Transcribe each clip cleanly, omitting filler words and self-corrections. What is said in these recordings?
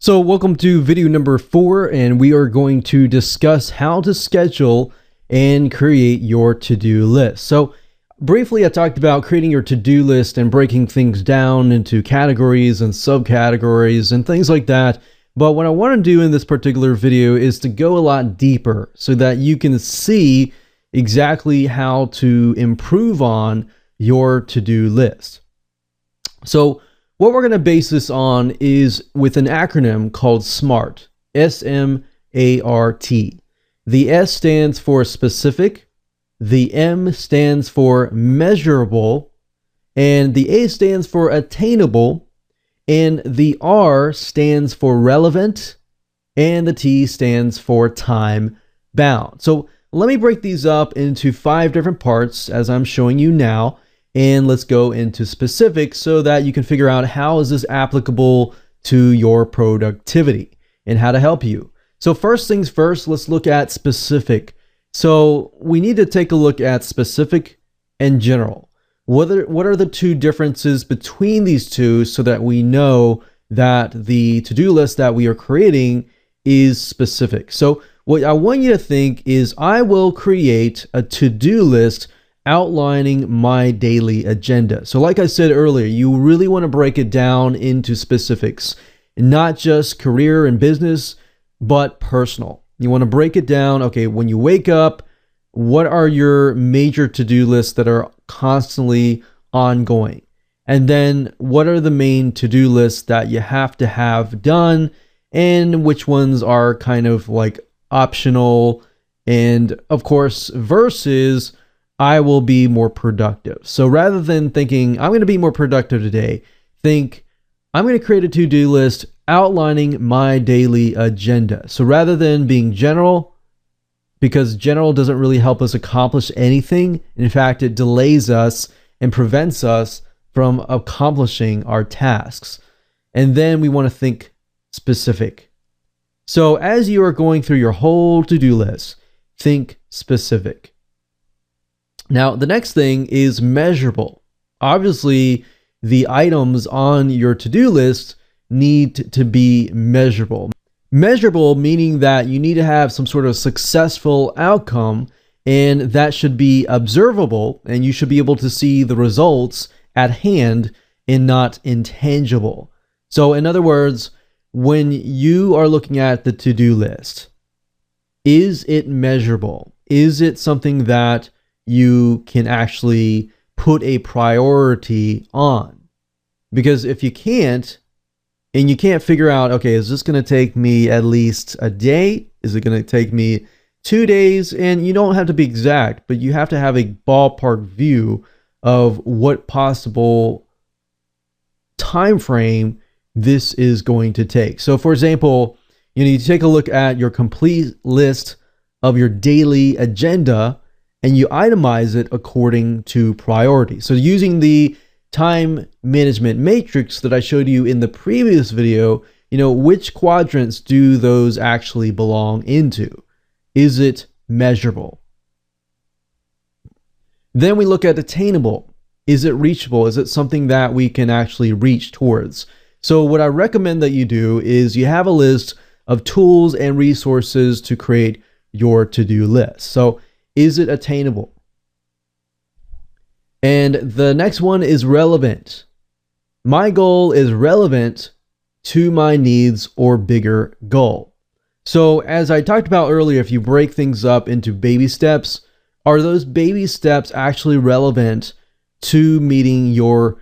So welcome to video number 4, and we are going to discuss how to schedule and create your to-do list. So briefly, I talked about creating your to-do list and breaking things down into categories and subcategories and things like that. But what I want to do in this particular video is to go a lot deeper so that you can see exactly how to improve on your to-do list. So what we're going to base this on is with an acronym called SMART, S-M-A-R-T. The S stands for specific, the M stands for measurable, and the A stands for attainable, and the R stands for relevant, and the T stands for time bound. So let me break these up into 5 different parts as I'm showing you now. And let's go into specifics so that you can figure out how is this applicable to your productivity and how to help you. So first things first, let's look at specific. So we need to take a look at specific and general. What are the two differences between these two so that we know that the to-do list that we are creating is specific? So what I want you to think is I will create a to-do list outlining my daily agenda. So like I said earlier, you really want to break it down into specifics, not just career and business, but personal. You want to break it down. Okay, when you wake up, what are your major to-do lists that are constantly ongoing? And then what are the main to-do lists that you have to have done, and which ones are kind of like optional? And of course, versus I will be more productive. So rather than thinking, I'm going to be more productive today, think, I'm going to create a to-do list outlining my daily agenda. So rather than being general, because general doesn't really help us accomplish anything. In fact, it delays us and prevents us from accomplishing our tasks. And then we want to think specific. So as you are going through your whole to-do list, think specific. Now, the next thing is measurable. Obviously, the items on your to-do list need to be measurable. Measurable meaning that you need to have some sort of successful outcome, and that should be observable, and you should be able to see the results at hand and not intangible. So in other words, when you are looking at the to-do list, is it measurable? Is it something that you can actually put a priority on? Because if you can't, and you can't figure out, okay, is this going to take me at least a day? Is it going to take me 2 days? And you don't have to be exact, but you have to have a ballpark view of what possible time frame this is going to take. So for example, you take a look at your complete list of your daily agenda and you itemize it according to priority. So using the time management matrix that I showed you in the previous video, which quadrants do those actually belong into? Is it measurable? Then we look at attainable. Is it reachable? Is it something that we can actually reach towards? So what I recommend that you do is you have a list of tools and resources to create your to-do list. So is it attainable? And the next one is relevant. My goal is relevant to my needs or bigger goal. So as I talked about earlier, if you break things up into baby steps, are those baby steps actually relevant to meeting your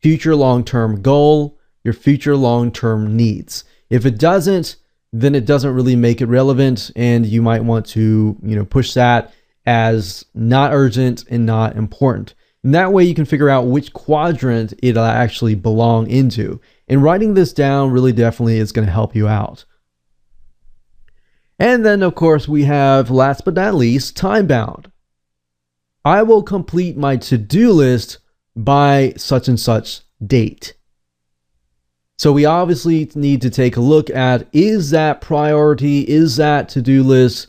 future long-term goal, your future long-term needs? If it doesn't, then it doesn't really make it relevant, and you might want to, push that as not urgent and not important. And that way you can figure out which quadrant it'll actually belong into. And writing this down really definitely is going to help you out. And then of course we have, last but not least, time bound. I will complete my to-do list by such and such date. So we obviously need to take a look at, is that priority, is that to-do list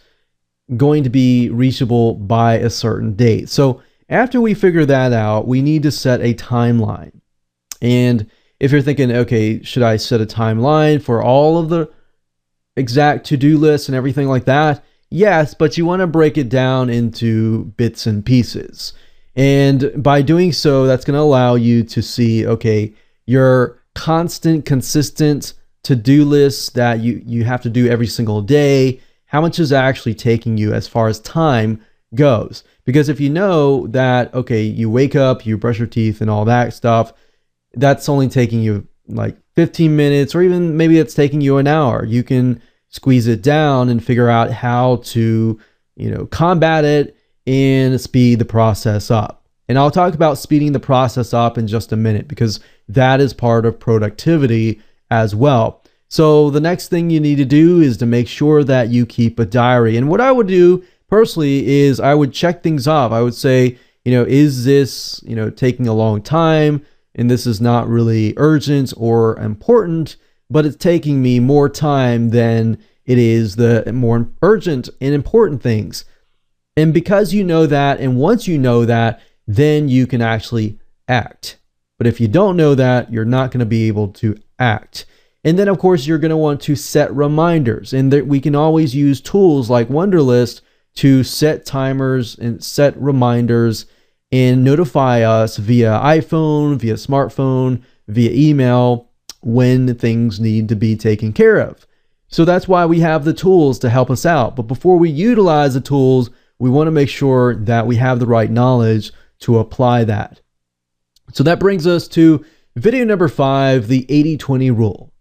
going to be reachable by a certain date? So after we figure that out, we need to set a timeline. And if you're thinking, okay, should I set a timeline for all of the exact to-do lists and everything like that? Yes, but you want to break it down into bits and pieces. And by doing so, that's going to allow you to see, okay, your constant, consistent to-do lists that you have to do every single day, how much is actually taking you as far as time goes. Because if you know that, okay, you wake up, you brush your teeth and all that stuff, that's only taking you like 15 minutes, or even maybe it's taking you an hour. You can squeeze it down and figure out how to, combat it and speed the process up. And I'll talk about speeding the process up in just a minute, because that is part of productivity as well. So the next thing you need to do is to make sure that you keep a diary. And what I would do personally is I would check things off. I would say, is this, taking a long time, and this is not really urgent or important, but it's taking me more time than it is the more urgent and important things. And because you know that, and once you know that, then you can actually act. But if you don't know that, you're not going to be able to act. And then, of course, you're going to want to set reminders. And we can always use tools like Wunderlist to set timers and set reminders and notify us via iPhone, via smartphone, via email when things need to be taken care of. So that's why we have the tools to help us out. But before we utilize the tools, we want to make sure that we have the right knowledge to apply that. So that brings us to video number 5, the 80-20 rule.